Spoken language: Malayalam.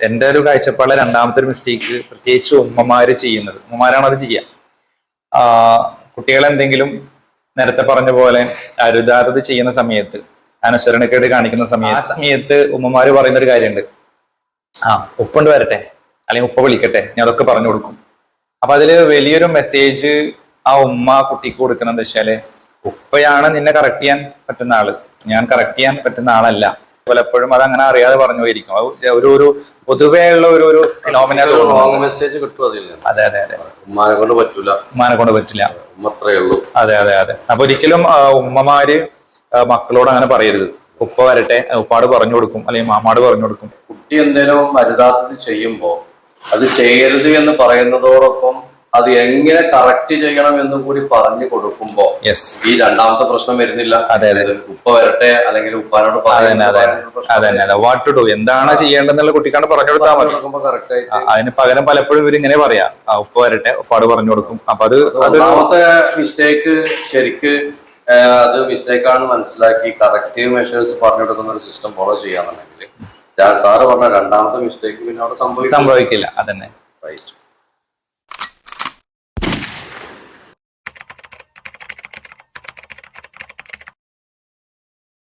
എന്റെ ഒരു കാഴ്ചപ്പാട് രണ്ടാമത്തെ ഒരു മിസ്റ്റേക്ക് പ്രത്യേകിച്ച് ഉമ്മമാര് ചെയ്യുന്നത്, ഉമ്മമാരാണ് അത് ചെയ്യുക. കുട്ടികൾ എന്തെങ്കിലും നേരത്തെ പറഞ്ഞ പോലെ അരുതാരത് ചെയ്യുന്ന സമയത്ത്, അനുസരണക്കേട് കാണിക്കുന്ന സമയത്ത്, ആ സമയത്ത് ഉമ്മമാര് പറയുന്ന ഒരു കാര്യമുണ്ട്, ഉപ്പുണ്ട് വരട്ടെ, അല്ലെങ്കിൽ ഉപ്പ വിളിക്കട്ടെ, ഞാൻ അതൊക്കെ പറഞ്ഞു കൊടുക്കും. അപ്പൊ അതില് വലിയൊരു മെസ്സേജ് ആ ഉമ്മ കുട്ടിക്ക് കൊടുക്കുന്നത് വെച്ചാല്, ഉപ്പയാണ് നിന്നെ കറക്റ്റ് ചെയ്യാൻ പറ്റുന്ന ആള്, ഞാൻ കറക്റ്റ് ചെയ്യാൻ പറ്റുന്ന ആളല്ല. പലപ്പോഴും അത് അങ്ങനെ അറിയാതെ പറഞ്ഞു പോയിരിക്കും. ഒരു പൊതുവേ ഉള്ള ഒരു ഫിനോമിന മെസ്സേജ് കിട്ടും അതിൽ. അതെ അതെ അതെ, ഉമ്മാനെ കൊണ്ട് പറ്റൂല, ഉമ്മാനെ കൊണ്ട് പറ്റില്ല, അത്രയേ ഉള്ളൂ. അതെ അതെ അതെ. അപ്പൊ ഒരിക്കലും ഉമ്മമാര് മക്കളോട് അങ്ങനെ പറയരുത്. ഉപ്പ വരട്ടെ, ഉപ്പാട് പറഞ്ഞു കൊടുക്കും, അല്ലെങ്കിൽ മാമാട് പറഞ്ഞു കൊടുക്കും. കുട്ടി എന്തെങ്കിലും അരുതാത്തത് ചെയ്യുമ്പോ അത് ചെയ്യരുത് എന്ന് പറയുന്നതോടൊപ്പം അത് എങ്ങനെ കറക്റ്റ് ചെയ്യണം എന്നും കൂടി പറഞ്ഞു കൊടുക്കുമ്പോ ഈ രണ്ടാമത്തെ പ്രശ്നം വരുന്നില്ല. അതെ അതെ, ഉപ്പ വരട്ടെ അല്ലെങ്കിൽ ഉപ്പാനോട് വാട്ട് ടു ഡു, എന്താണ് ചെയ്യേണ്ടതെന്നുള്ള കുട്ടിക്കാണ് പറഞ്ഞു കൊടുത്താൽ മതി. അതിന് പകരം പലപ്പോഴും ഇവരിങ്ങനെ പറയാ, ഉപ്പ വരട്ടെ, ഉപ്പാട് പറഞ്ഞു കൊടുക്കും. അപ്പൊ അത് ഒന്നാമത്തെ മിസ്റ്റേക്ക് ശരിക്ക് അത് മിസ്റ്റേക്കാണെന്ന് മനസ്സിലാക്കി കറക്റ്റീവ് മെഷേഴ്സ് പറഞ്ഞു കൊടുക്കുന്ന ഒരു സിസ്റ്റം ഫോളോ ചെയ്യാന്നുണ്ടെങ്കിൽ സാറ് പറഞ്ഞ രണ്ടാമത്തെ മിസ്റ്റേക്ക് പിന്നെ അവിടെ സംഭവിക്കില്ല. അതന്നെ. റൈറ്റ്.